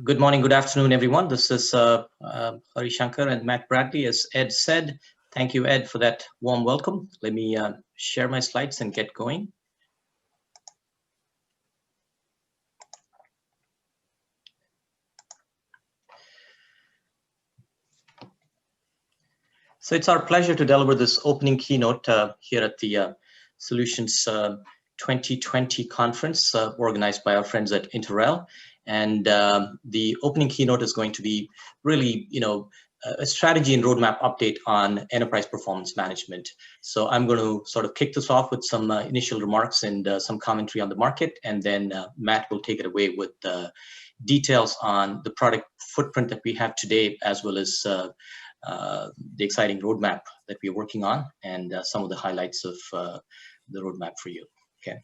Good morning, good afternoon, everyone. This is Hari Shankar and Matt Bradley. As Ed said, thank you, Ed, for that warm welcome. Let me share my slides and get going. So it's our pleasure to deliver this opening keynote here at the Solutions 2020 conference organized by our friends at Interrel. And the opening keynote is going to be really, a strategy and roadmap update on enterprise performance management. So I'm going to sort of kick this off with some initial remarks and some commentary on the market, and then Matt will take it away with details on the product footprint that we have today, as well as the exciting roadmap that we're working on, and some of the highlights of the roadmap for you. Okay,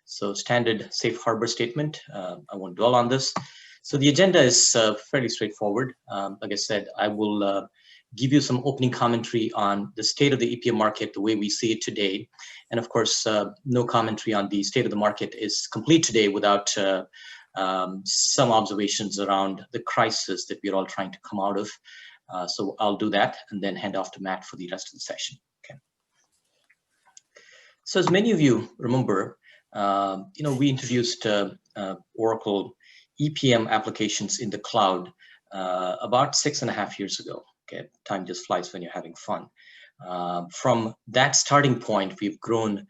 so standard safe harbor statement. I won't dwell on this. So the agenda is fairly straightforward. Like I said, I will give you some opening commentary on the state of the EPM market, the way we see it today. And of course, no commentary on the state of the market is complete today without some observations around the crisis that we're all trying to come out of. So I'll do that and then hand off to Matt for the rest of the session. Okay. So as many of you remember, we introduced Oracle EPM applications in the cloud about 6.5 years ago. Okay, time just flies when you're having fun. From that starting point, we've grown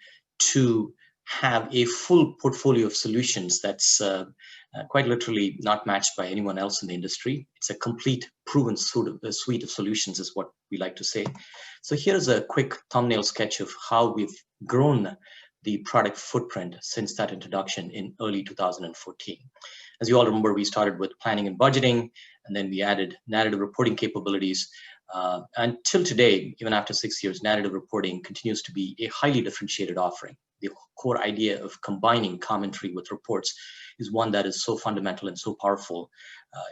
to have a full portfolio of solutions that's quite literally not matched by anyone else in the industry. It's a complete proven suite of solutions is what we like to say. So here's a quick thumbnail sketch of how we've grown the product footprint since that introduction in early 2014. As you all remember, we started with planning and budgeting, and then we added narrative reporting capabilities. Until today, even after 6 years, narrative reporting continues to be a highly differentiated offering. The core idea of combining commentary with reports is one that is so fundamental and so powerful.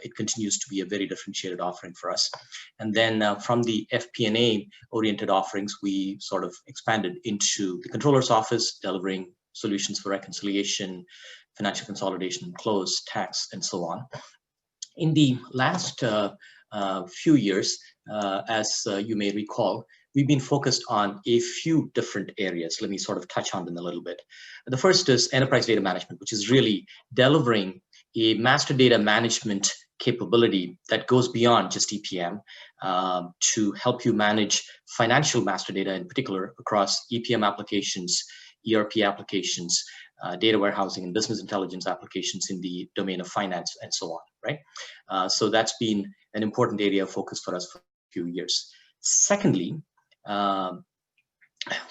It continues to be a very differentiated offering for us. And then from the FP&A oriented offerings, we sort of expanded into the controller's office, delivering solutions for reconciliation, financial consolidation, close, tax, and so on. In the last few years, as you may recall, we've been focused on a few different areas. Let me sort of touch on them a little bit. The first is enterprise data management, which is really delivering a master data management capability that goes beyond just EPM to help you manage financial master data in particular across EPM applications, ERP applications, data warehousing and business intelligence applications in the domain of finance and so on, right? So that's been an important area of focus for us for a few years. Secondly,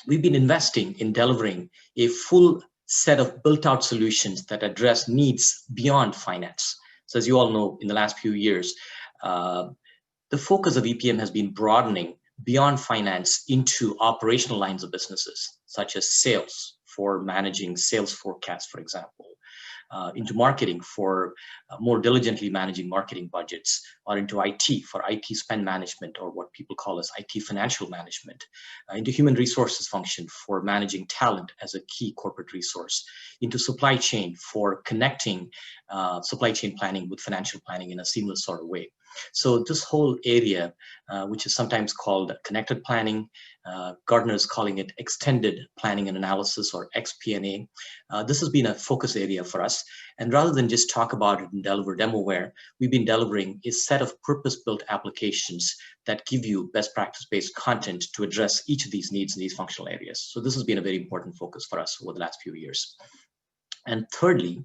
we've been investing in delivering a full set of built-out solutions that address needs beyond finance. So as you all know, in the last few years, the focus of EPM has been broadening beyond finance into operational lines of businesses, such as sales for managing sales forecasts, for example, into marketing for more diligently managing marketing budgets, or into IT for IT spend management, or what people call as IT financial management, into human resources function for managing talent as a key corporate resource, into supply chain for connecting supply chain planning with financial planning in a seamless sort of way. So this whole area, which is sometimes called connected planning, Gartner is calling it extended planning and analysis, or XP&A. This has been a focus area for us. And rather than just talk about it and deliver demoware, we've been delivering a set of purpose-built applications that give you best practice-based content to address each of these needs in these functional areas. So this has been a very important focus for us over the last few years. And thirdly,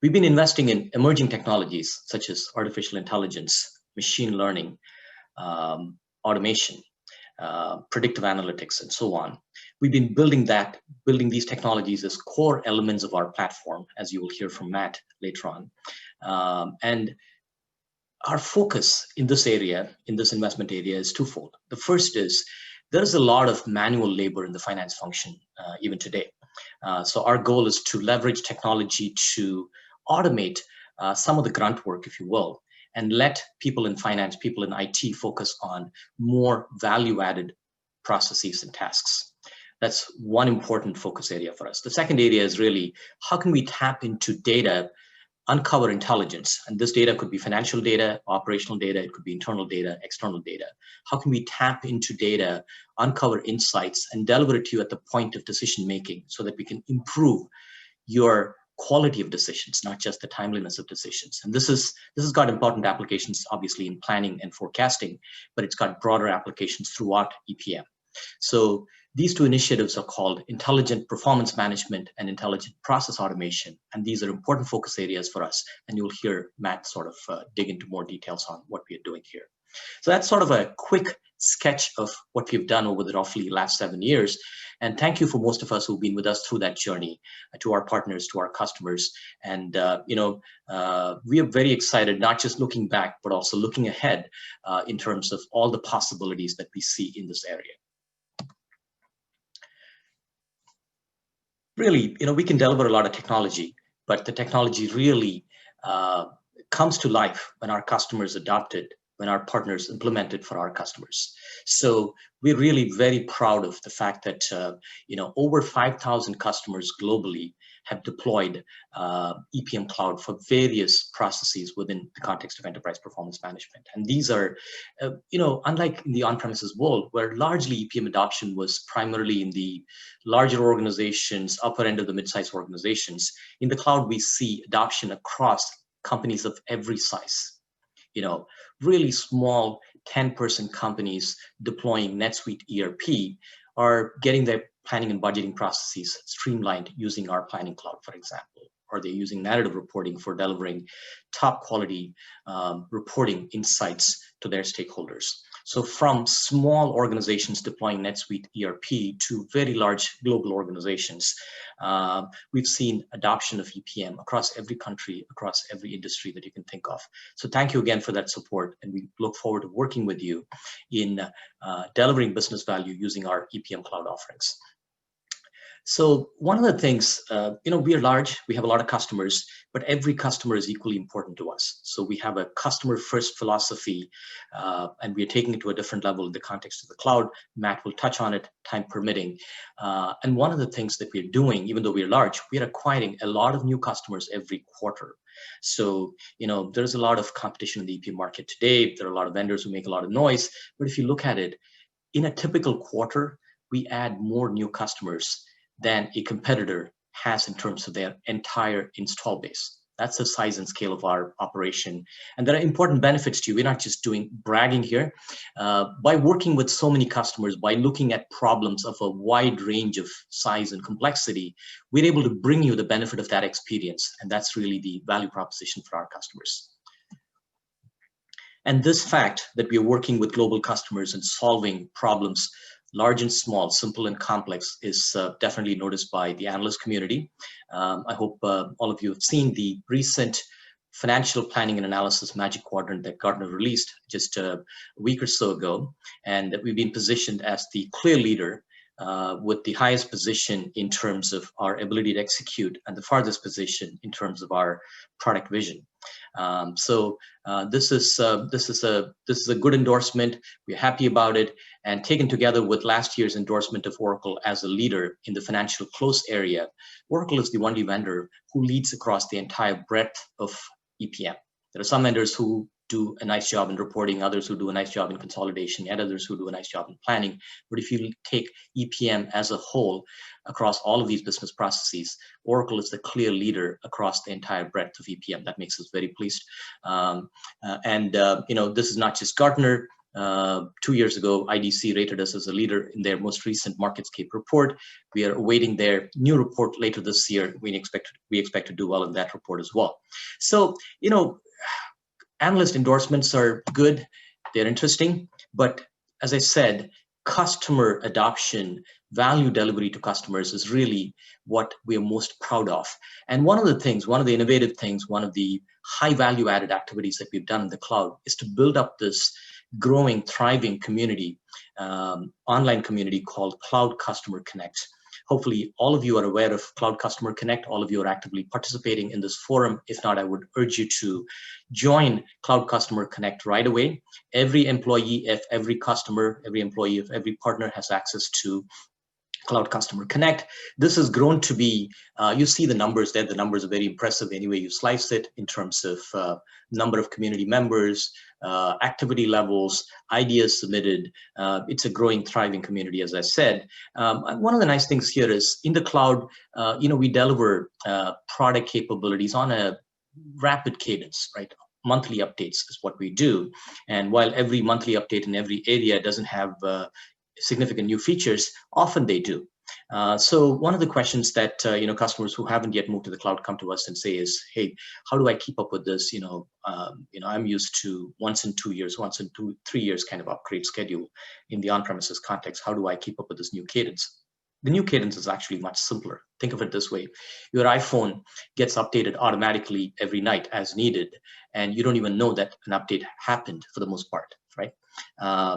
we've been investing in emerging technologies such as artificial intelligence, machine learning, automation, predictive analytics, and so on. We've been building these technologies as core elements of our platform, as you will hear from Matt later on. And our focus in this area, in this investment area, is twofold. The first is there is a lot of manual labor in the finance function even today. So our goal is to leverage technology to automate some of the grunt work, if you will, and let people in finance, people in IT focus on more value-added processes and tasks. That's one important focus area for us. The second area is really, how can we tap into data uncover intelligence. And this data could be financial data, operational data, it could be internal data, external data. How can we tap into data, uncover insights, and deliver it to you at the point of decision making so that we can improve your quality of decisions, not just the timeliness of decisions. And this has got important applications, obviously, in planning and forecasting, but it's got broader applications throughout EPM. So these two initiatives are called Intelligent Performance Management and Intelligent Process Automation. And these are important focus areas for us. And you'll hear Matt sort of dig into more details on what we are doing here. So that's sort of a quick sketch of what we've done over the roughly last 7 years. And thank you for most of us who've been with us through that journey, to our partners, to our customers. And, we are very excited, not just looking back, but also looking ahead in terms of all the possibilities that we see in this area. Really, we can deliver a lot of technology, but the technology really comes to life when our customers adopt it, when our partners implement it for our customers. So we're really very proud of the fact that, over 5,000 customers globally have deployed EPM Cloud for various processes within the context of enterprise performance management. And these are, unlike in the on-premises world, where largely EPM adoption was primarily in the larger organizations, upper end of the mid-sized organizations, in the cloud, we see adoption across companies of every size. Really small 10-person companies deploying NetSuite ERP are getting their planning and budgeting processes streamlined using our planning cloud, for example, or they're using narrative reporting for delivering top quality reporting insights to their stakeholders. So from small organizations deploying NetSuite ERP to very large global organizations, we've seen adoption of EPM across every country, across every industry that you can think of. So thank you again for that support, and we look forward to working with you in delivering business value using our EPM Cloud offerings. So one of the things, we are large, we have a lot of customers, but every customer is equally important to us. So we have a customer first philosophy, and we are taking it to a different level in the context of the cloud. Matt will touch on it, time permitting. And one of the things that we're doing, even though we're large, we are acquiring a lot of new customers every quarter. So, there's a lot of competition in the EP market today. There are a lot of vendors who make a lot of noise, but if you look at it, in a typical quarter, we add more new customers than a competitor has in terms of their entire install base. That's the size and scale of our operation. And there are important benefits to you. We're not just doing bragging here. By working with so many customers, by looking at problems of a wide range of size and complexity, we're able to bring you the benefit of that experience. And that's really the value proposition for our customers. And this fact that we are working with global customers and solving problems large and small, simple and complex, is definitely noticed by the analyst community. I hope all of you have seen the recent financial planning and analysis Magic Quadrant that Gartner released just a week or so ago, and that we've been positioned as the clear leader with the highest position in terms of our ability to execute and the farthest position in terms of our product vision. This is a good endorsement. We're happy about it, and taken together with last year's endorsement of Oracle as a leader in the financial close area, Oracle is the only vendor who leads across the entire breadth of EPM. There are some vendors who do a nice job in reporting, others who do a nice job in consolidation, and others who do a nice job in planning. But if you take EPM as a whole across all of these business processes, Oracle is the clear leader across the entire breadth of EPM. That makes us very pleased. This is not just Gartner. 2 years ago, IDC rated us as a leader in their most recent MarketScape report. We are awaiting their new report later this year. We expect to do well in that report as well. So, analyst endorsements are good, they're interesting, but as I said, customer adoption, value delivery to customers is really what we are most proud of. And one of the innovative things, one of the high value added activities that we've done in the cloud is to build up this growing, thriving community, online community called Cloud Customer Connect. Hopefully all of you are aware of Cloud Customer Connect. All of you are actively participating in this forum. If not, I would urge you to join Cloud Customer Connect right away. Every employee of every customer, every employee of every partner has access to Cloud Customer Connect. This has grown to be, you see the numbers there. The numbers are very impressive anyway you slice it in terms of number of community members, activity levels, ideas submitted. It's a growing, thriving community, as I said. One of the nice things here is in the cloud, we deliver product capabilities on a rapid cadence, right? Monthly updates is what we do. And while every monthly update in every area doesn't have significant new features, often they do. So one of the questions that customers who haven't yet moved to the cloud come to us and say is, hey, how do I keep up with this? I'm used to once in 2 years, once in 3 years kind of upgrade schedule in the on-premises context. How do I keep up with this new cadence? The new cadence is actually much simpler. Think of it this way. Your iPhone gets updated automatically every night as needed, and you don't even know that an update happened for the most part, right?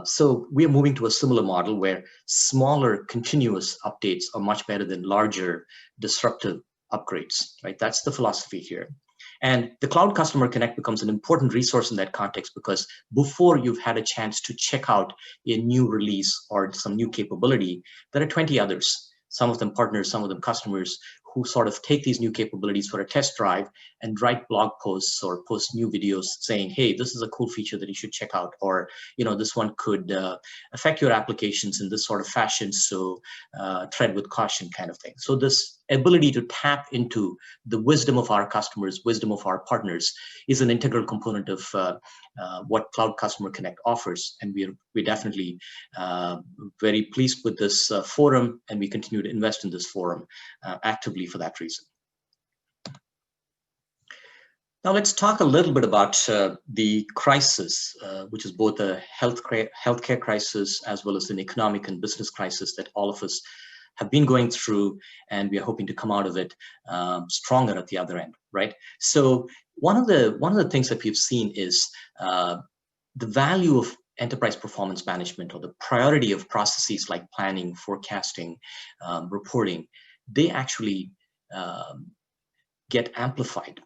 So we are moving to a similar model where smaller continuous updates are much better than larger disruptive upgrades, right? That's the philosophy here. And the Cloud Customer Connect becomes an important resource in that context because before you've had a chance to check out a new release or some new capability, there are 20 others, some of them partners, some of them customers, who sort of take these new capabilities for a test drive and write blog posts or post new videos saying, hey, this is a cool feature that you should check out, or this one could affect your applications in this sort of fashion, so tread with caution kind of thing. So this ability to tap into the wisdom of our customers, wisdom of our partners, is an integral component of what Cloud Customer Connect offers. And we're definitely very pleased with this forum, and we continue to invest in this forum actively for that reason. Now let's talk a little bit about the crisis, which is both a healthcare crisis as well as an economic and business crisis that all of us have been going through, and we are hoping to come out of it stronger at the other end, right? So one of the things that we've seen is the value of enterprise performance management, or the priority of processes like planning, forecasting, reporting. They actually get amplified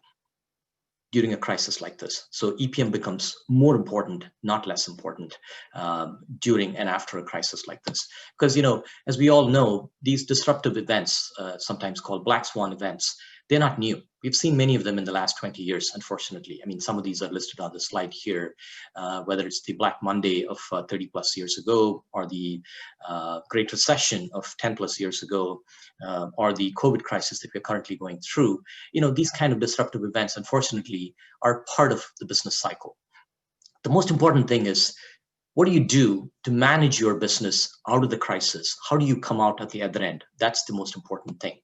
during a crisis like this. So EPM becomes more important, not less important, during and after a crisis like this. Because, as we all know, these disruptive events, sometimes called black swan events, they're not new. We've seen many of them in the last 20 years, unfortunately. I mean, some of these are listed on the slide here, whether it's the Black Monday of 30 plus years ago, or the Great Recession of 10 plus years ago, or the COVID crisis that we're currently going through. These kind of disruptive events, unfortunately, are part of the business cycle. The most important thing is, what do you do to manage your business out of the crisis? How do you come out at the other end? That's the most important thing.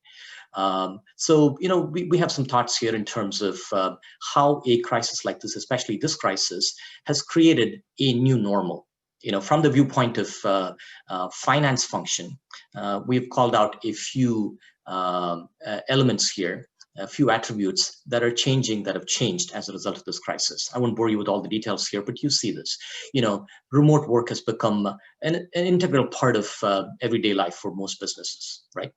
So, we have some thoughts here in terms of how a crisis like this, especially this crisis, has created a new normal. From the viewpoint of finance function, we've called out a few elements here, a few attributes that are changing, that have changed as a result of this crisis. I won't bore you with all the details here, but you see this. Remote work has become an integral part of everyday life for most businesses, right?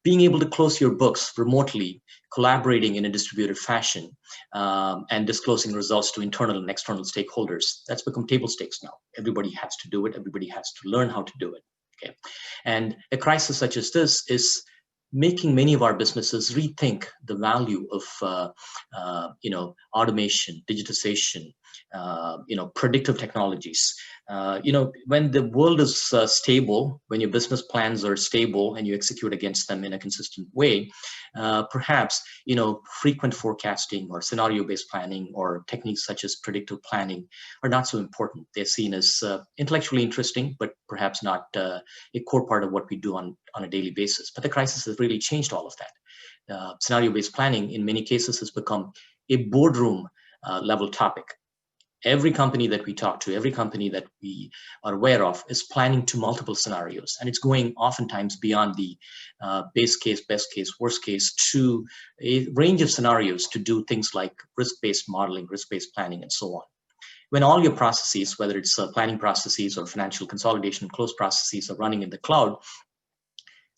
Being able to close your books remotely, collaborating in a distributed fashion, and disclosing results to internal and external stakeholders, that's become table stakes now. Everybody has to do it. Everybody has to learn how to do it. Okay, and a crisis such as this is making many of our businesses rethink the value of automation, digitization, predictive technologies. When the world is stable, when your business plans are stable and you execute against them in a consistent way, perhaps frequent forecasting or scenario-based planning or techniques such as predictive planning are not so important. They're seen as intellectually interesting, but perhaps not a core part of what we do on a daily basis. But the crisis has really changed all of that. Scenario-based planning, in many cases, has become a boardroom level topic. Every company that we talk to, every company that we are aware of, is planning to multiple scenarios, and it's going oftentimes beyond the base case, best case, worst case, to a range of scenarios to do things like risk-based modeling, risk-based planning, and so on. When all your processes, whether it's planning processes or financial consolidation and close processes, are running in the cloud,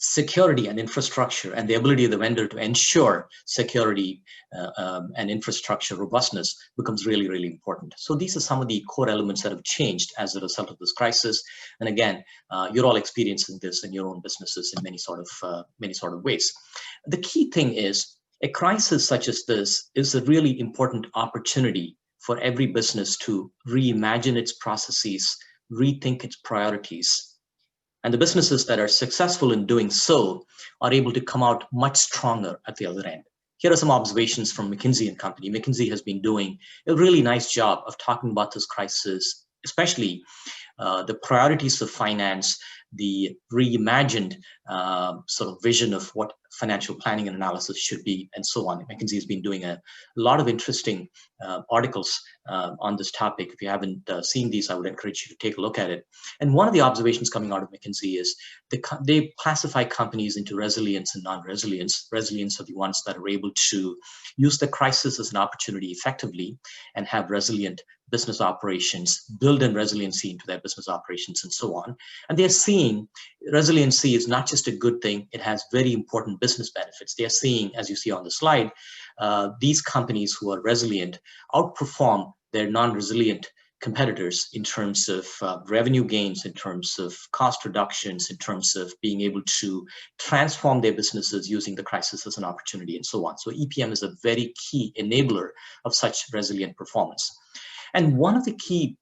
security and infrastructure and the ability of the vendor to ensure security and infrastructure robustness becomes really, really important. So these are some of the core elements that have changed as a result of this crisis. And again, you're all experiencing this in your own businesses in many sort of ways. The key thing is a crisis such as this is a really important opportunity for every business to reimagine its processes, rethink its priorities. And the businesses that are successful in doing so are able to come out much stronger at the other end. Here are some observations from McKinsey & Company. McKinsey has been doing a really nice job of talking about this crisis, especially the priorities of finance, the reimagined sort of vision of what financial planning and analysis should be, and so on. McKinsey has been doing a lot of interesting articles on this topic. If you haven't seen these, I would encourage you to take a look at it. And one of the observations coming out of McKinsey is they classify companies into resilience and non-resilience. Resilience are the ones that are able to use the crisis as an opportunity effectively and have resilient business operations, build in resiliency into their business operations, and so on. And they're seeing resiliency is not just a good thing, it has very important business benefits. They're seeing, as you see on the slide, these companies who are resilient outperform their non-resilient competitors in terms of revenue gains, in terms of cost reductions, in terms of being able to transform their businesses using the crisis as an opportunity, and so on. So EPM is a very key enabler of such resilient performance. And one of the key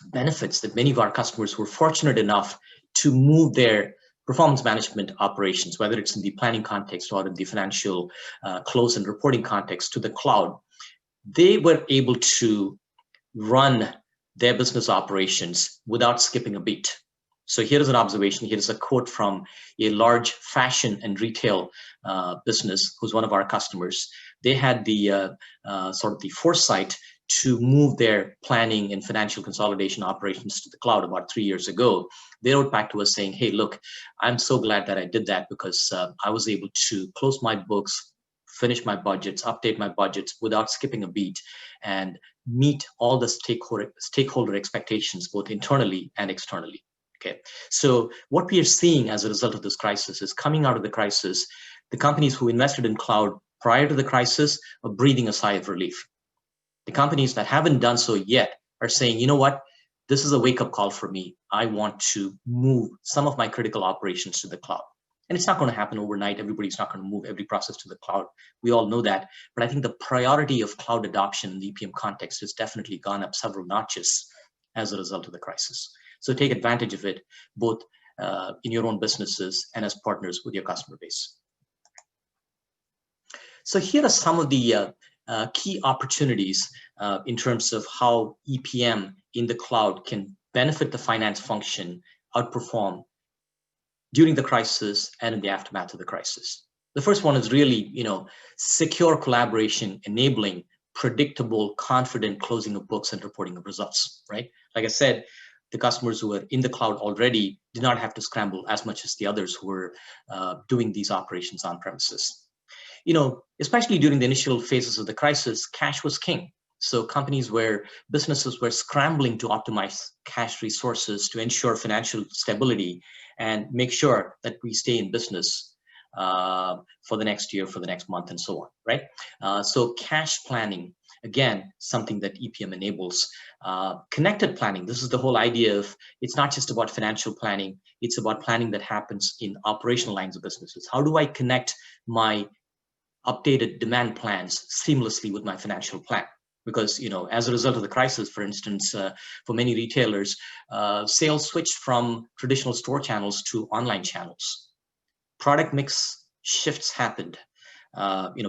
benefits that many of our customers were fortunate enough to move their performance management operations, whether it's in the planning context or in the financial close and reporting context, to the cloud, they were able to run their business operations without skipping a beat. So here's an observation. Here's a quote from a large fashion and retail business who's one of our customers. They had the sort of the foresight to move their planning and financial consolidation operations to the cloud about 3 years ago. They wrote back to us saying, hey, look, I'm so glad that I did that because I was able to close my books, finish my budgets, update my budgets without skipping a beat, and meet all the stakeholder expectations, both internally and externally. Okay, so what we are seeing as a result of this crisis is coming out of the crisis, the companies who invested in cloud prior to the crisis are breathing a sigh of relief. The companies that haven't done so yet are saying, you know what, this is a wake-up call for me. I want to move some of my critical operations to the cloud. And it's not going to happen overnight. Everybody's not going to move every process to the cloud. We all know that. But I think the priority of cloud adoption in the EPM context has definitely gone up several notches as a result of the crisis. So take advantage of it, both in your own businesses and as partners with your customer base. So here are some of the key opportunities in terms of how EPM in the cloud can benefit the finance function, outperform during the crisis and in the aftermath of the crisis. The first one is really, secure collaboration, enabling predictable, confident closing of books and reporting of results, right? Like I said, the customers who were in the cloud already did not have to scramble as much as the others who were doing these operations on premises. Especially during the initial phases of the crisis, cash was king. So businesses were scrambling to optimize cash resources to ensure financial stability and make sure that we stay in business for the next year, for the next month, and so on, right? So cash planning, again, something that EPM enables. Connected planning, this is the whole idea of, it's not just about financial planning, it's about planning that happens in operational lines of businesses. How do I connect my updated demand plans seamlessly with my financial plan? Because, as a result of the crisis, for instance, for many retailers, sales switched from traditional store channels to online channels. Product mix shifts happened.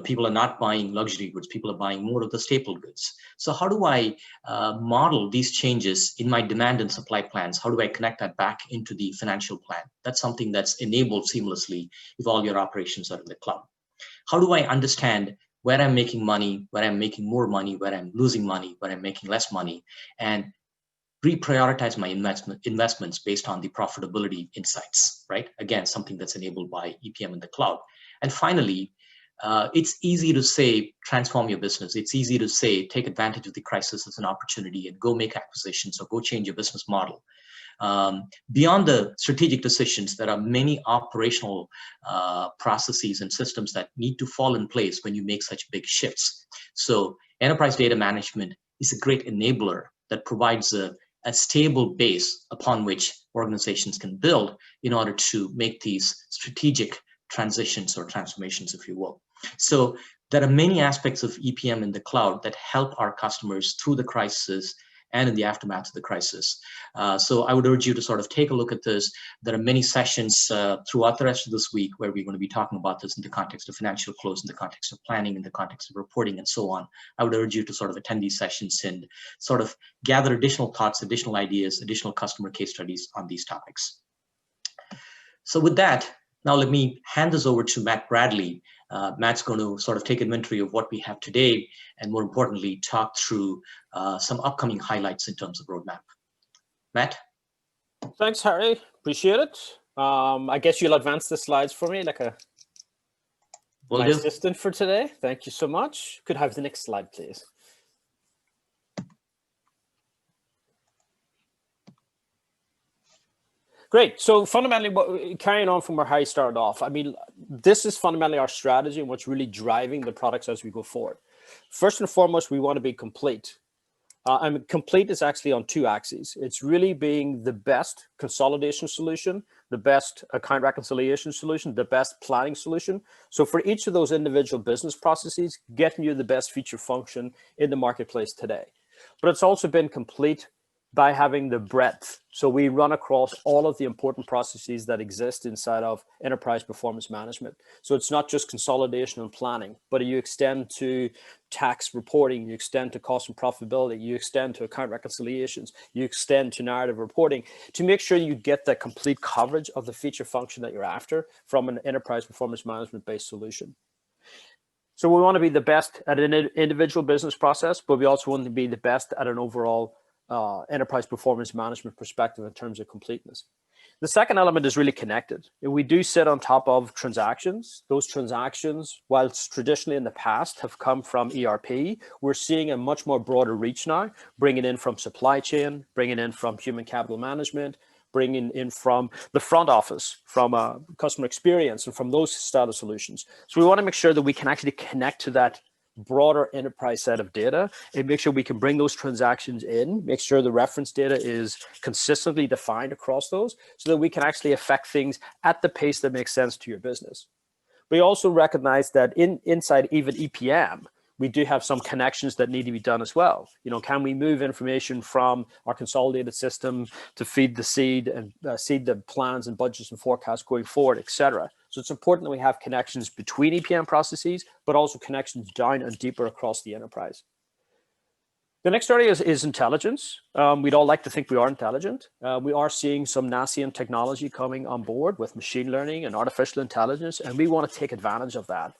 People are not buying luxury goods. People are buying more of the staple goods. So how do I model these changes in my demand and supply plans? How do I connect that back into the financial plan? That's something that's enabled seamlessly if all your operations are in the cloud. How do I understand where I'm making money, where I'm making more money, where I'm losing money, where I'm making less money, and reprioritize my investments based on the profitability insights, right? Again, something that's enabled by EPM in the cloud. And finally, it's easy to say, transform your business. It's easy to say, take advantage of the crisis as an opportunity and go make acquisitions or go change your business model. Beyond the strategic decisions, there are many operational processes and systems that need to fall in place when you make such big shifts. So enterprise data management is a great enabler that provides a stable base upon which organizations can build in order to make these strategic transitions or transformations, if you will. So there are many aspects of EPM in the cloud that help our customers through the crisis and in the aftermath of the crisis. So I would urge you to sort of take a look at this. There are many sessions throughout the rest of this week where we're going to be talking about this in the context of financial close, in the context of planning, in the context of reporting, and so on. I would urge you to sort of attend these sessions and sort of gather additional thoughts, additional ideas, additional customer case studies on these topics. So with that, now let me hand this over to Matt Bradley. Matt's going to sort of take inventory of what we have today, and more importantly, talk through some upcoming highlights in terms of roadmap. Matt? Thanks, Harry. Appreciate it. I guess you'll advance the slides for me like my assistant for today. Thank you so much. Could I have the next slide, please? Great. So fundamentally, carrying on from where Harry started off, I mean, this is fundamentally our strategy and what's really driving the products as we go forward. First and foremost, we want to be complete. And complete is actually on two axes. It's really being the best consolidation solution, the best account reconciliation solution, the best planning solution. So for each of those individual business processes, getting you the best feature function in the marketplace today. But it's also been complete by having the breadth. So we run across all of the important processes that exist inside of enterprise performance management. So it's not just consolidation and planning, but you extend to tax reporting, you extend to cost and profitability, you extend to account reconciliations, you extend to narrative reporting to make sure you get the complete coverage of the feature function that you're after from an enterprise performance management based solution. So we want to be the best at an individual business process, but we also want to be the best at an overall enterprise performance management perspective in terms of completeness. The second element is really connected. We do sit on top of transactions. Those transactions, whilst traditionally in the past have come from ERP, we're seeing a much more broader reach now, bringing in from supply chain, bringing in from human capital management, bringing in from the front office, from customer experience, and from those style of solutions. So we want to make sure that we can actually connect to that broader enterprise set of data and make sure we can bring those transactions in, make sure the reference data is consistently defined across those so that we can actually affect things at the pace that makes sense to your business. We also recognize that inside even EPM, we do have some connections that need to be done as well. You know, can we move information from our consolidated system to feed the seed and seed the plans and budgets and forecasts going forward, et cetera. So it's important that we have connections between EPM processes, but also connections down and deeper across the enterprise. The next area is intelligence. We'd all like to think we are intelligent. We are seeing some nascent technology coming on board with machine learning and artificial intelligence, and we want to take advantage of that.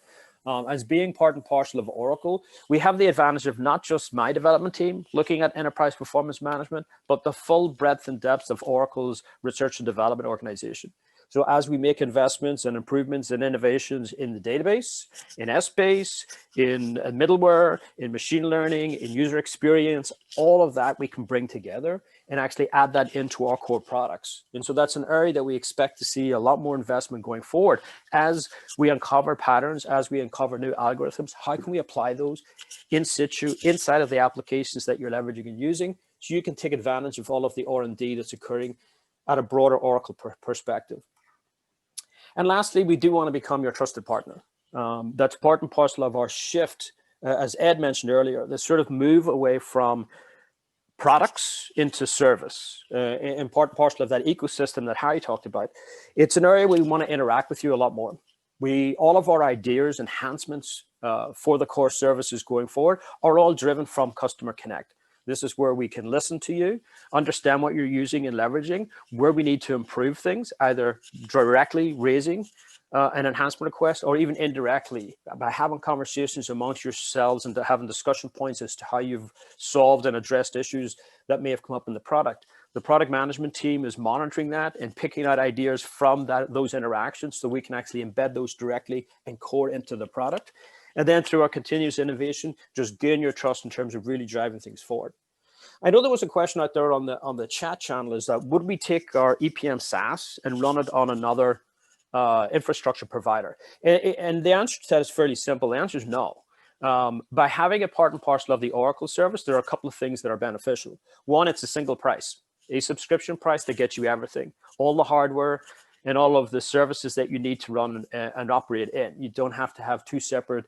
As being part and parcel of Oracle, we have the advantage of not just my development team looking at enterprise performance management, but the full breadth and depth of Oracle's research and development organization. So as we make investments and improvements and innovations in the database, in Essbase, in middleware, in machine learning, in user experience, all of that we can bring together and actually add that into our core products. And so that's an area that we expect to see a lot more investment going forward as we uncover patterns, as we uncover new algorithms. How can we apply those in situ inside of the applications that you're leveraging and using so you can take advantage of all of the R&D that's occurring at a broader Oracle perspective. And lastly, we do want to become your trusted partner. That's part and parcel of our shift, as Ed mentioned earlier, this sort of move away from products into service, and part and parcel of that ecosystem that Harry talked about. It's an area where we want to interact with you a lot more. All of our ideas, enhancements for the core services going forward are all driven from Customer Connect. This is where we can listen to you, understand what you're using and leveraging, where we need to improve things, either directly raising an enhancement request or even indirectly by having conversations amongst yourselves and having discussion points as to how you've solved and addressed issues that may have come up in the product. The product management team is monitoring that and picking out ideas from those interactions so we can actually embed those directly and core into the product. And then through our continuous innovation, just gain your trust in terms of really driving things forward. I know there was a question out there on the chat channel, is that would we take our EPM SaaS and run it on another infrastructure provider? And the answer to that is fairly simple. The answer is no. By having a part and parcel of the Oracle service, there are a couple of things that are beneficial. One, it's a single price, a subscription price that gets you everything, all the hardware and all of the services that you need to run and operate in. You don't have to have two separate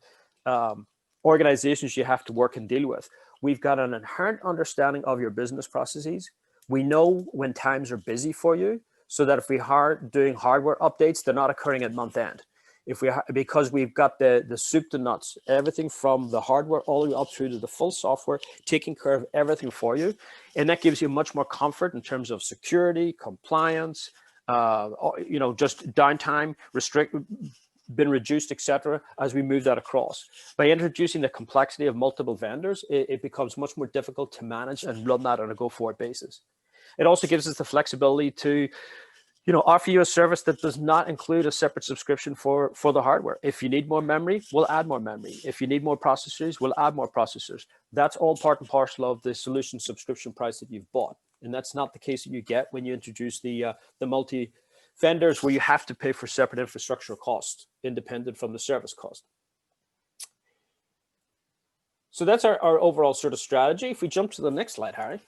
organizations you have to work and deal with. We've got an inherent understanding of your business processes. We know when times are busy for you, so that if we are doing hardware updates, they're not occurring at month end. Because we've got the soup to nuts, everything from the hardware all the way up through to the full software, taking care of everything for you. And that gives you much more comfort in terms of security, compliance, just downtime, been reduced, etc., as we move that across. By introducing the complexity of multiple vendors, it becomes much more difficult to manage and run that on a go-forward basis. It also gives us the flexibility to offer you a service that does not include a separate subscription for the hardware. If you need more memory, we'll add more memory. If you need more processors, we'll add more processors. That's all part and parcel of the solution subscription price that you've bought. And that's not the case that you get when you introduce the multi-vendors, where you have to pay for separate infrastructure costs, independent from the service cost. So that's our overall sort of strategy. If we jump to the next slide, Harry.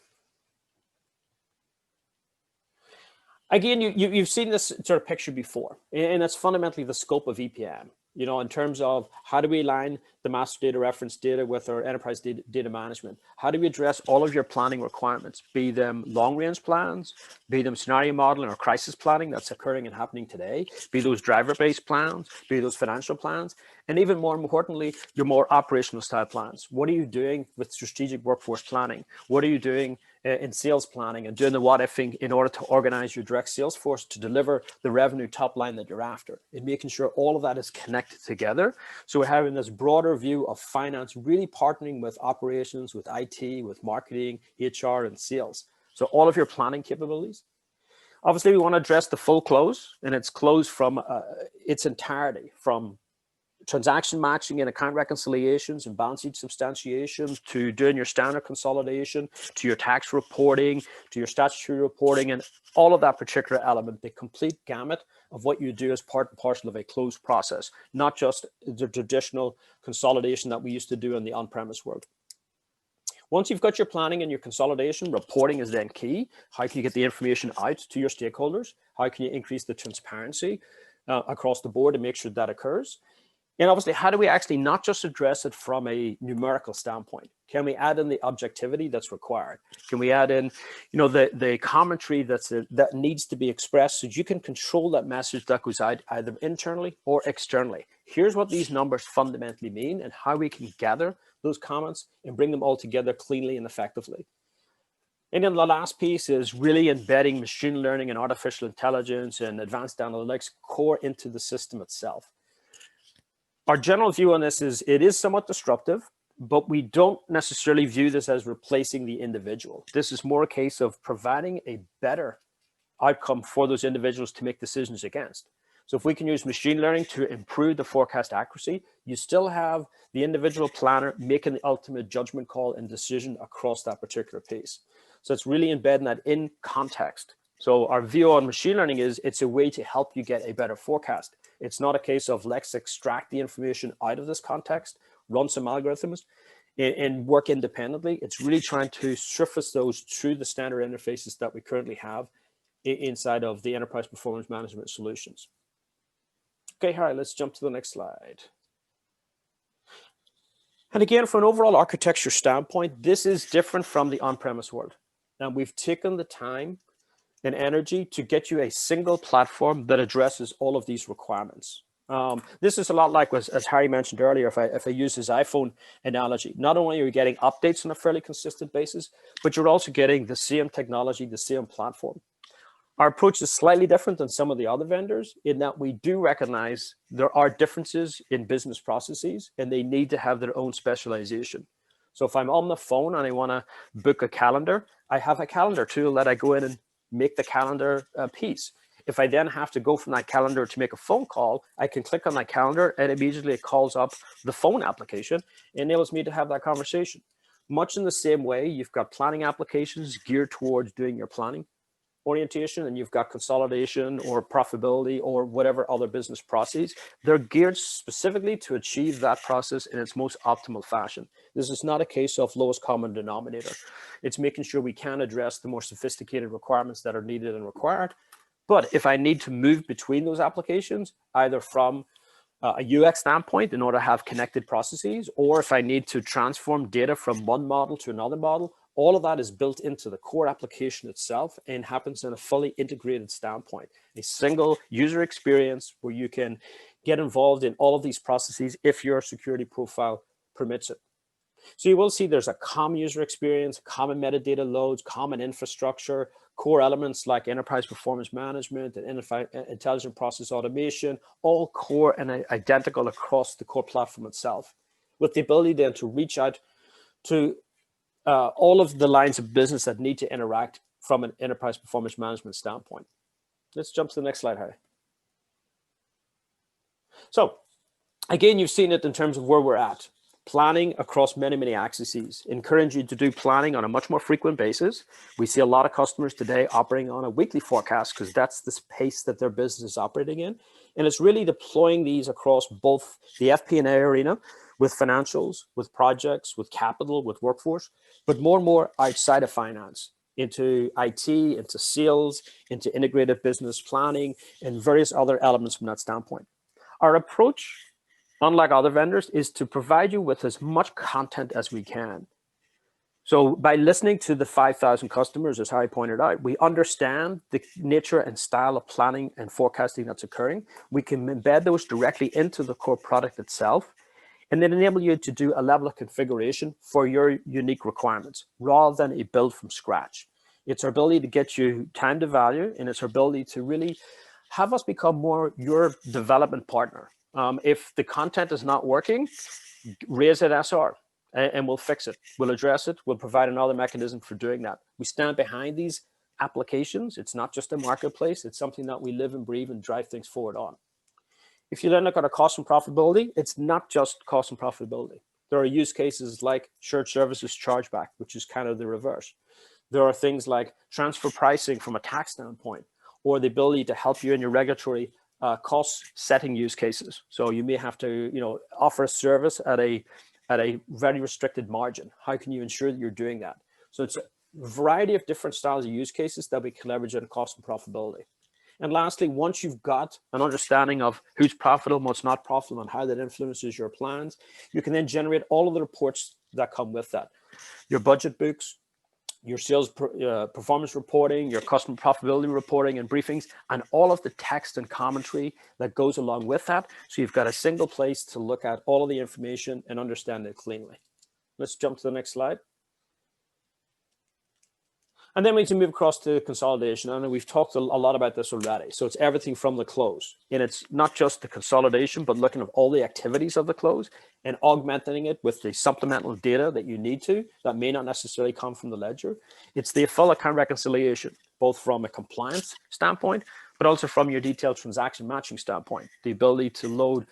Again, you've seen this sort of picture before, and that's fundamentally the scope of EPM, in terms of how do we align the master data reference data with our enterprise data management? How do we address all of your planning requirements, be them long-range plans, be them scenario modeling or crisis planning that's occurring and happening today, be those driver-based plans, be those financial plans, and even more importantly, your more operational style plans. What are you doing with strategic workforce planning? What are you doing in sales planning and doing the what-ifing in order to organize your direct sales force to deliver the revenue top line that you're after, and making sure all of that is connected together? So we're having this broader view of finance, really partnering with operations, with IT, with marketing, HR, and sales. So all of your planning capabilities. Obviously, we want to address the full close, and it's close from its entirety, from transaction matching and account reconciliations and balance sheet substantiation, to doing your standard consolidation, to your tax reporting, to your statutory reporting, and all of that particular element, the complete gamut of what you do as part and parcel of a closed process, not just the traditional consolidation that we used to do in the on-premise world. Once you've got your planning and your consolidation, reporting is then key. How can you get the information out to your stakeholders? How can you increase the transparency across the board and make sure that occurs? And obviously, how do we actually not just address it from a numerical standpoint? Can we add in the objectivity that's required? Can we add in, the commentary that needs to be expressed, so you can control that message that goes out either internally or externally? Here's what these numbers fundamentally mean, and how we can gather those comments and bring them all together cleanly and effectively. And then the last piece is really embedding machine learning and artificial intelligence and advanced analytics core into the system itself. Our general view on this is it is somewhat disruptive, but we don't necessarily view this as replacing the individual. This is more a case of providing a better outcome for those individuals to make decisions against. So if we can use machine learning to improve the forecast accuracy, you still have the individual planner making the ultimate judgment call and decision across that particular piece. So it's really embedding that in context. So our view on machine learning is it's a way to help you get a better forecast. It's not a case of let's extract the information out of this context, run some algorithms, and work independently. It's really trying to surface those through the standard interfaces that we currently have inside of the enterprise performance management solutions. Okay, Harry, let's jump to the next slide. And again, from an overall architecture standpoint, this is different from the on-premise world. And we've taken the time and energy to get you a single platform that addresses all of these requirements. This is a lot like, as Harry mentioned earlier, if I use his iPhone analogy, not only are you getting updates on a fairly consistent basis, but you're also getting the same technology, the same platform. Our approach is slightly different than some of the other vendors in that we do recognize there are differences in business processes, and they need to have their own specialization. So if I'm on the phone and I want to book a calendar, I have a calendar tool that I go in and make the calendar piece. If I then have to go from that calendar to make a phone call, I can click on that calendar and immediately it calls up the phone application and enables me to have that conversation. Much in the same way, you've got planning applications geared towards doing your planning orientation, and you've got consolidation or profitability or whatever other business processes. They're geared specifically to achieve that process in its most optimal fashion. This is not a case of lowest common denominator. It's making sure we can address the more sophisticated requirements that are needed and required. But if I need to move between those applications, either from a UX standpoint in order to have connected processes, or if I need to transform data from one model to another model, all of that is built into the core application itself and happens in a fully integrated standpoint, a single user experience where you can get involved in all of these processes if your security profile permits it. So you will see there's a common user experience, common metadata loads, common infrastructure, core elements like enterprise performance management and intelligent process automation, all core and identical across the core platform itself, with the ability then to reach out to all of the lines of business that need to interact from an enterprise performance management standpoint. Let's jump to the next slide, Harry. So again, you've seen it in terms of where we're at. Planning across many, many axes. Encourage you to do planning on a much more frequent basis. We see a lot of customers today operating on a weekly forecast because that's the pace that their business is operating in. And it's really deploying these across both the FP&A arena with financials, with projects, with capital, with workforce, but more and more outside of finance, into IT, into sales, into integrated business planning, and various other elements from that standpoint. Our approach, unlike other vendors, is to provide you with as much content as we can. So by listening to the 5,000 customers, as Harry pointed out, we understand the nature and style of planning and forecasting that's occurring. We can embed those directly into the core product itself, and then enable you to do a level of configuration for your unique requirements rather than a build from scratch. It's our ability to get you time to value, and it's our ability to really have us become more your development partner. If the content is not working, raise it SR and we'll fix it. We'll address it. We'll provide another mechanism for doing that. We stand behind these applications. It's not just a marketplace. It's something that we live and breathe and drive things forward on. If you then look at our cost and profitability, it's not just cost and profitability. There are use cases like shared services chargeback, which is kind of the reverse. There are things like transfer pricing from a tax standpoint, or the ability to help you in your regulatory cost setting use cases. So you may have to, offer a service at a very restricted margin. How can you ensure that you're doing that? So it's a variety of different styles of use cases that we can leverage in cost and profitability. And lastly, once you've got an understanding of who's profitable, what's not profitable, and how that influences your plans, you can then generate all of the reports that come with that. Your budget books, your sales performance reporting, your customer profitability reporting and briefings, and all of the text and commentary that goes along with that. So you've got a single place to look at all of the information and understand it cleanly. Let's jump to the next slide. And then we can move across to consolidation. I know we've talked a lot about this already. So it's everything from the close. And it's not just the consolidation, but looking at all the activities of the close and augmenting it with the supplemental data that you need to, that may not necessarily come from the ledger. It's the full account reconciliation, both from a compliance standpoint, but also from your detailed transaction matching standpoint, the ability to load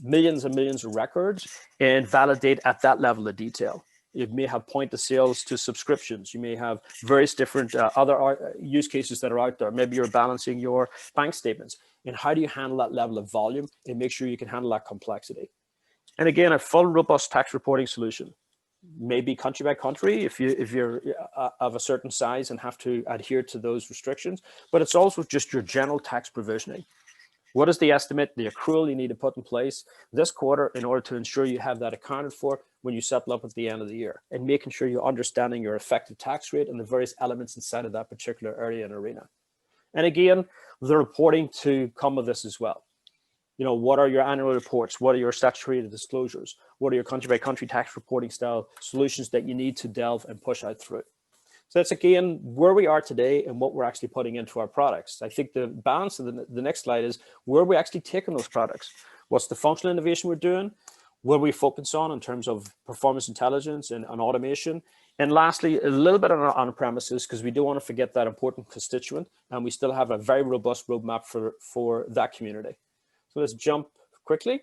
millions and millions of records and validate at that level of detail. You may have point of sales to subscriptions. You may have various different other use cases that are out there. Maybe you're balancing your bank statements. And how do you handle that level of volume and make sure you can handle that complexity? And again, a full robust tax reporting solution. Maybe country by country if you're of a certain size and have to adhere to those restrictions. But it's also just your general tax provisioning. What is the estimate, the accrual you need to put in place this quarter in order to ensure you have that accounted for when you settle up at the end of the year, and making sure you're understanding your effective tax rate and the various elements inside of that particular area and arena. And again, the reporting to come with this as well. What are your annual reports? What are your statutory disclosures? What are your country by country tax reporting style solutions that you need to delve and push out through? So that's, again, where we are today and what we're actually putting into our products. I think the balance of the next slide is where we're actually taking those products. What's the functional innovation we're doing? Where we focus on in terms of performance intelligence and automation. And lastly, a little bit on premises, because we don't want to forget that important constituent. And we still have a very robust roadmap for that community. So let's jump quickly.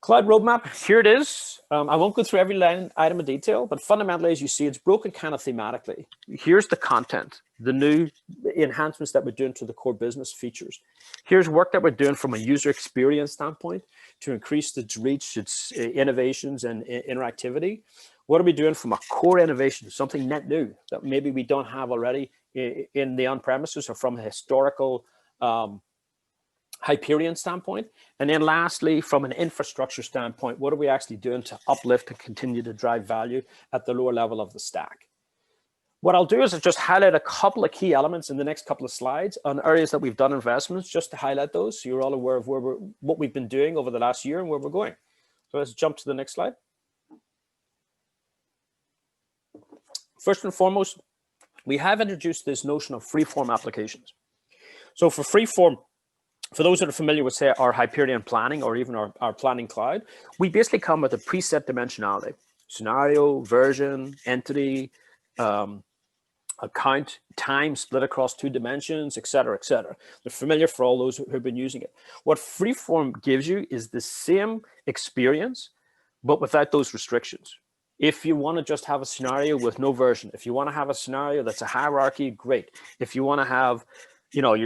Cloud roadmap, here it is. I won't go through every line item in detail, but fundamentally, as you see, it's broken kind of thematically. Here's the content, the new enhancements that we're doing to the core business features. Here's work that we're doing from a user experience standpoint to increase its reach, its innovations and interactivity. What are we doing from a core innovation, something net new that maybe we don't have already in the on-premises or from a historical Hyperion standpoint? And then lastly, from an infrastructure standpoint, what are we actually doing to uplift and continue to drive value at the lower level of the stack? What I'll do is I'll just highlight a couple of key elements in the next couple of slides on areas that we've done investments, just to highlight those so you're all aware of what we've been doing over the last year and where we're going. So let's jump to the next slide. First and foremost, we have introduced this notion of freeform applications. So for freeform, for those that are familiar with, say, our Hyperion planning or even our planning cloud, we basically come with a preset dimensionality: scenario, version, entity, account, time split across 2 dimensions, et cetera, et cetera. They're familiar for all those who've been using it. What freeform gives you is the same experience, but without those restrictions. If you want to just have a scenario with no version, if you want to have a scenario that's a hierarchy, great. If you want to have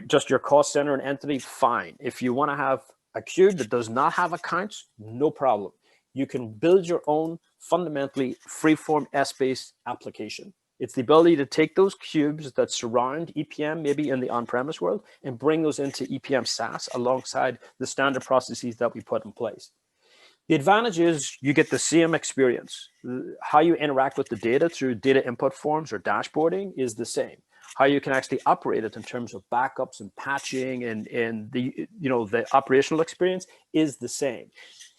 just your cost center and entity, fine. If you want to have a cube that does not have accounts, no problem. You can build your own fundamentally freeform S-based application. It's the ability to take those cubes that surround EPM, maybe in the on-premise world, and bring those into EPM SaaS alongside the standard processes that we put in place. The advantage is you get the same experience. How you interact with the data through data input forms or dashboarding is the same. How you can actually operate it in terms of backups and patching and the operational experience is the same.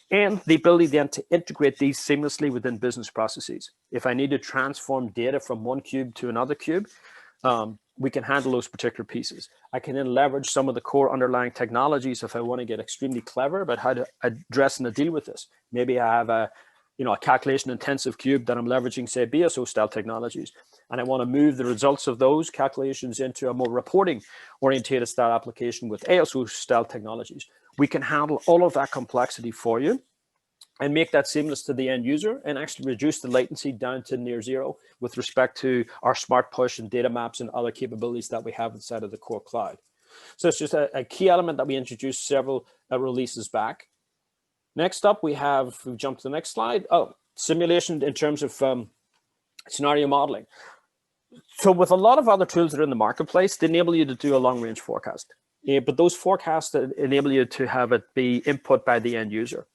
And the ability then to integrate these seamlessly within business processes. If I need to transform data from one cube to another cube, we can handle those particular pieces. I can then leverage some of the core underlying technologies if I want to get extremely clever about how to address and deal with this. Maybe I have a calculation intensive cube that I'm leveraging, say, BSO style technologies, and I want to move the results of those calculations into a more reporting oriented style application with ASO style technologies. We can handle all of that complexity for you and make that seamless to the end user and actually reduce the latency down to near zero with respect to our smart push and data maps and other capabilities that we have inside of the core cloud. So it's just a key element that we introduced several releases back. Next up, we jump to the next slide. Simulation in terms of scenario modeling. So with a lot of other tools that are in the marketplace, they enable you to do a long range forecast. But those forecasts enable you to have it be input by the end user.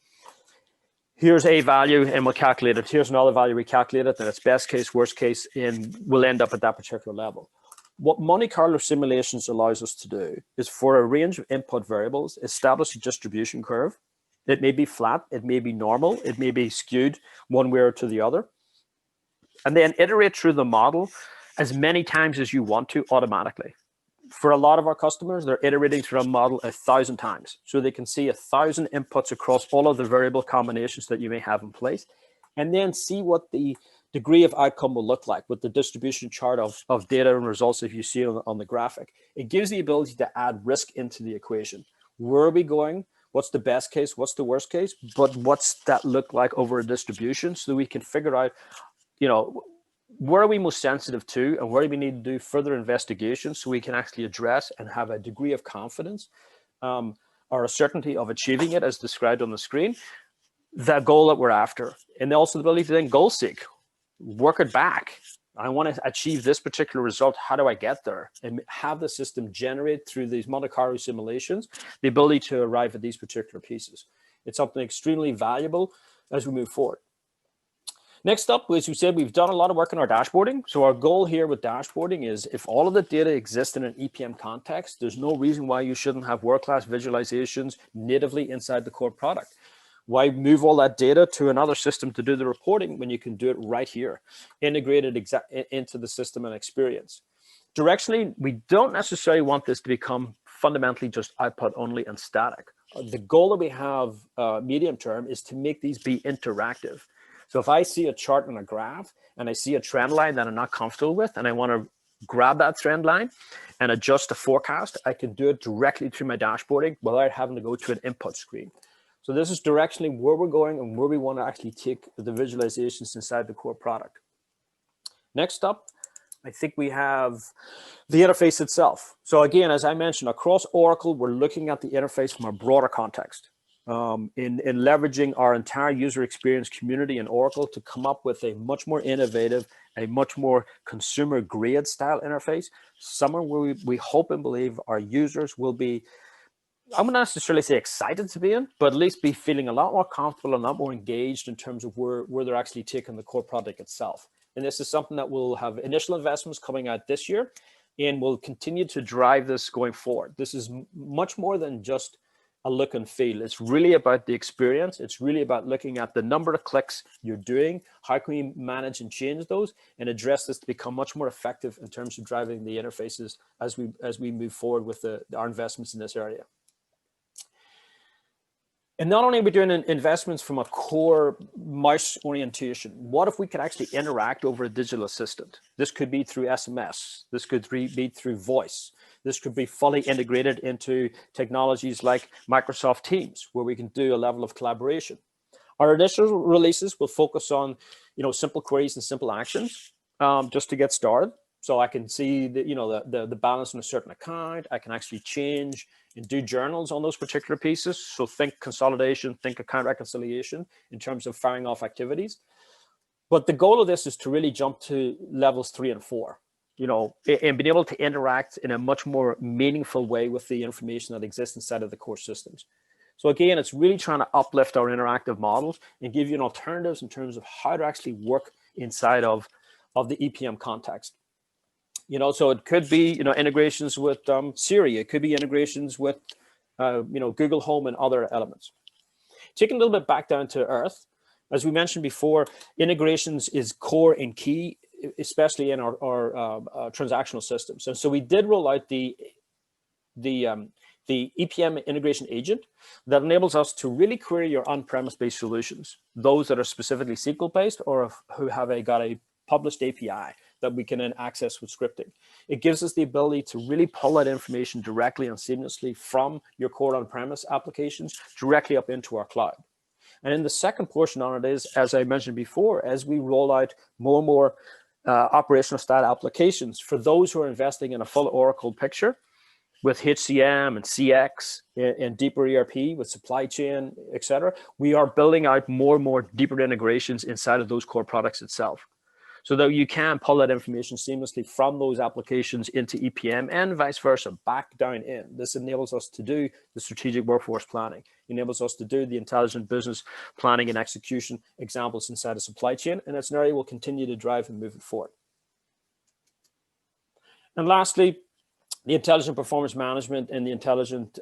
Here's a value and we'll calculate it. Here's another value, we calculate it, and it's best case, worst case, and we'll end up at that particular level. What Monte Carlo simulations allows us to do is for a range of input variables, establish a distribution curve. It may be flat, it may be normal, it may be skewed one way or to the other. And then iterate through the model as many times as you want to automatically. For a lot of our customers, they're iterating through a model 1,000 times. So they can see 1,000 inputs across all of the variable combinations that you may have in place, and then see what the degree of outcome will look like with the distribution chart of data and results if you see it on the graphic. It gives the ability to add risk into the equation. Where are we going? What's the best case? What's the worst case? But what's that look like over a distribution so that we can figure out, where are we most sensitive to and where do we need to do further investigation so we can actually address and have a degree of confidence or a certainty of achieving it as described on the screen, the goal that we're after. And also the ability to then goal seek, work it back. I want to achieve this particular result. How do I get there? And have the system generate through these Monte Carlo simulations, the ability to arrive at these particular pieces. It's something extremely valuable as we move forward. Next up, as we said, we've done a lot of work on our dashboarding. So our goal here with dashboarding is if all of the data exists in an EPM context, there's no reason why you shouldn't have world-class visualizations natively inside the core product. Why move all that data to another system to do the reporting when you can do it right here, integrated into the system and experience? Directionally, we don't necessarily want this to become fundamentally just output only and static. The goal that we have medium term is to make these be interactive. So if I see a chart and a graph and I see a trend line that I'm not comfortable with and I want to grab that trend line and adjust the forecast, I can do it directly through my dashboarding without having to go to an input screen. So this is directionally where we're going and where we want to actually take the visualizations inside the core product. Next up, I think we have the interface itself. So again, as I mentioned, across Oracle, we're looking at the interface from a broader context. In leveraging our entire user experience community in Oracle to come up with a much more innovative, a much more consumer grade style interface, somewhere where we hope and believe our users will be, I wouldn't necessarily say excited to be in, but at least be feeling a lot more comfortable and a lot more engaged in terms of where they're actually taking the core product itself. And this is something that will have initial investments coming out this year and will continue to drive this going forward. This is much more than just a look and feel. It's really about the experience. It's really about looking at the number of clicks you're doing. How can we manage and change those and address this to become much more effective in terms of driving the interfaces as we move forward with our investments in this area. And not only are we doing investments from a core mouse orientation, what if we could actually interact over a digital assistant? This could be through SMS. This could be through voice. This could be fully integrated into technologies like Microsoft Teams, where we can do a level of collaboration. Our initial releases will focus on, simple queries and simple actions, just to get started. So I can see the balance on a certain account. I can actually change and do journals on those particular pieces. So think consolidation, think account reconciliation in terms of firing off activities. But the goal of this is to really jump to levels 3 and 4, and being able to interact in a much more meaningful way with the information that exists inside of the core systems. So again, it's really trying to uplift our interactive models and give you an alternatives in terms of how to actually work inside of the EPM context. So it could be, integrations with Siri. It could be integrations with, Google Home and other elements. Taking a little bit back down to earth, as we mentioned before, integrations is core and key, especially in our transactional systems. So we did roll out the Epm Integration Agent that enables us to really query your on-premise based solutions, those that are specifically SQL based or who have got a published API that we can then access with scripting. It gives us the ability to really pull that information directly and seamlessly from your core on-premise applications directly up into our cloud. And in the second portion on it is, as I mentioned before, as we roll out more and more operational style applications for those who are investing in a full Oracle picture with HCM and CX and deeper ERP with supply chain, et cetera, we are building out more and more deeper integrations inside of those core products itself, so that you can pull that information seamlessly from those applications into EPM and vice versa, back down in. This enables us to do the strategic workforce planning, enables us to do the intelligent business planning and execution examples inside of supply chain, and it's an area we'll continue to drive and move it forward. And lastly, the intelligent performance management and the intelligent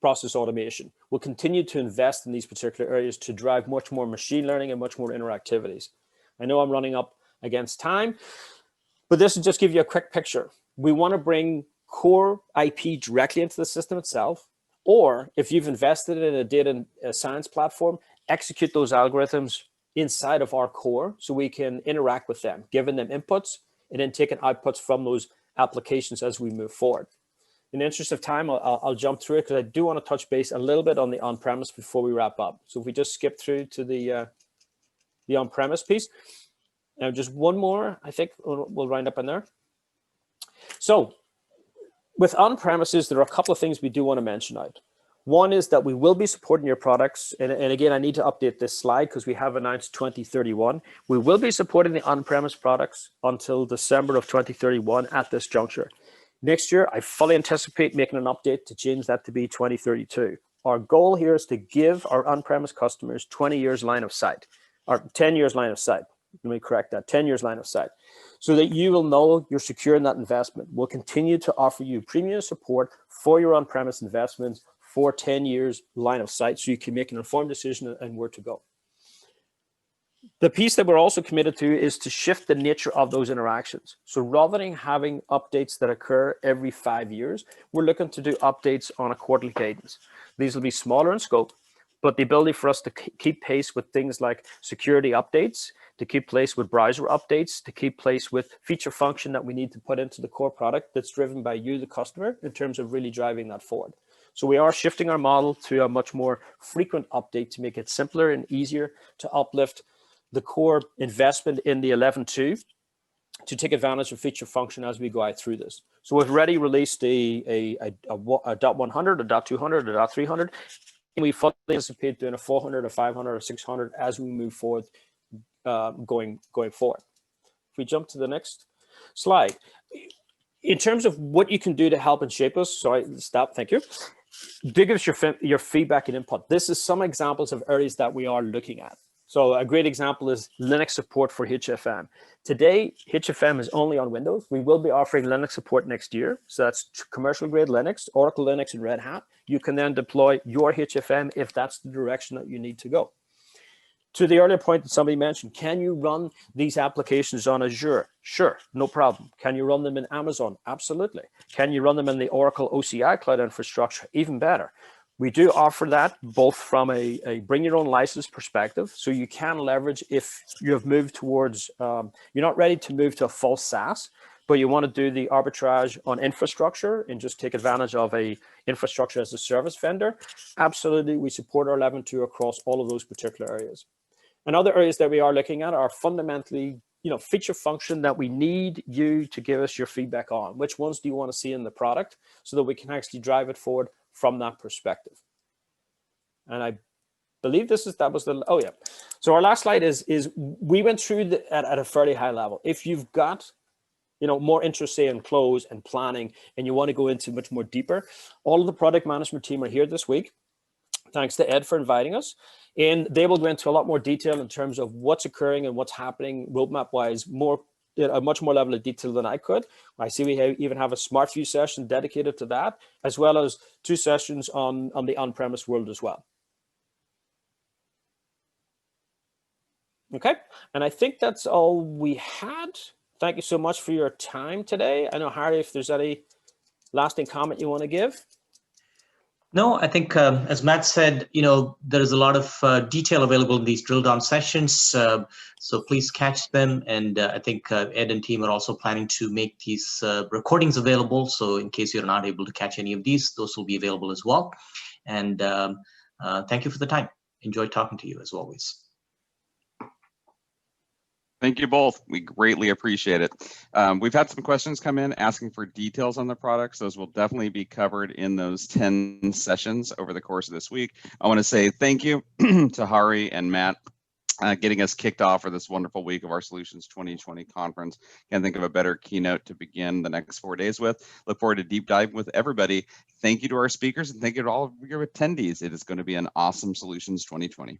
process automation. We'll continue to invest in these particular areas to drive much more machine learning and much more interactivities. I know I'm running up against time, but this will just give you a quick picture. We want to bring core IP directly into the system itself, or if you've invested in a data science platform, execute those algorithms inside of our core so we can interact with them, giving them inputs and then taking outputs from those applications as we move forward. In the interest of time, I'll jump through it because I do want to touch base a little bit on the on-premise before we wrap up. So if we just skip through to the on-premise piece. Now, just one more, I think we'll round up in there. So with on-premises, there are a couple of things we do want to mention out. One is that we will be supporting your products. And again, I need to update this slide because we have announced 2031. We will be supporting the on-premise products until December of 2031 at this juncture. Next year, I fully anticipate making an update to change that to be 2032. Our goal here is to give our on-premise customers 20 years line of sight, or 10 years line of sight. Let me correct that, 10 years line of sight, so that you will know you're secure in that investment. We'll continue to offer you premium support for your on-premise investments for 10 years line of sight, so you can make an informed decision and where to go. The piece that we're also committed to is to shift the nature of those interactions. So rather than having updates that occur every 5 years, we're looking to do updates on a quarterly cadence. These will be smaller in scope, but the ability for us to keep pace with things like security updates, to keep pace with browser updates, to keep pace with feature function that we need to put into the core product that's driven by you, the customer, in terms of really driving that forward. So we are shifting our model to a much more frequent update to make it simpler and easier to uplift the core investment in the 11.2 to take advantage of feature function as we go out through this. So we've already released a .100, a .200, a .300, and we fully anticipate doing a 400, a 500, or 600 as we move forward, going forward. If we jump to the next slide, in terms of what you can do to help and shape us, sorry, stop, thank you. Give us your feedback and input. This is some examples of areas that we are looking at. So a great example is Linux support for HFM. Today, HFM is only on Windows. We will be offering Linux support next year. So that's commercial grade Linux, Oracle Linux, and Red Hat. You can then deploy your HFM if that's the direction that you need to go. To the earlier point that somebody mentioned, can you run these applications on Azure? Sure, no problem. Can you run them in Amazon? Absolutely. Can you run them in the Oracle OCI cloud infrastructure? Even better. We do offer that both from a bring your own license perspective. So you can leverage if you have moved towards, you're not ready to move to a full SaaS, but you want to do the arbitrage on infrastructure and just take advantage of a infrastructure as a service vendor. Absolutely, we support our 11.2 across all of those particular areas. And other areas that we are looking at are fundamentally, feature function that we need you to give us your feedback on. Which ones do you want to see in the product so that we can actually drive it forward from that perspective? And I believe that was the, oh yeah. So our last slide is we went through at a fairly high level. If you've got, more interest, say, in close and planning, and you want to go into much more deeper, all of the product management team are here this week. Thanks to Ed for inviting us. And they will go into a lot more detail in terms of what's occurring and what's happening roadmap-wise, a much more level of detail than I could. I see we even have a Smart View session dedicated to that, as well as 2 sessions on the on-premise world as well. Okay, and I think that's all we had. Thank you so much for your time today. I know, Harry, if there's any lasting comment you want to give. No, I think, as Matt said, there is a lot of detail available in these drill down sessions. So please catch them. And I think Ed and team are also planning to make these recordings available. So in case you're not able to catch any of these, those will be available as well. And thank you for the time. Enjoyed talking to you as always. Thank you both. We greatly appreciate it. We've had some questions come in asking for details on the products. Those will definitely be covered in those 10 sessions over the course of this week. I want to say thank you to Hari and Matt getting us kicked off for this wonderful week of our Solutions 2020 conference. Can't think of a better keynote to begin the next 4 days with. Look forward to deep diving with everybody. Thank you to our speakers and thank you to all of your attendees. It is going to be an awesome Solutions 2020.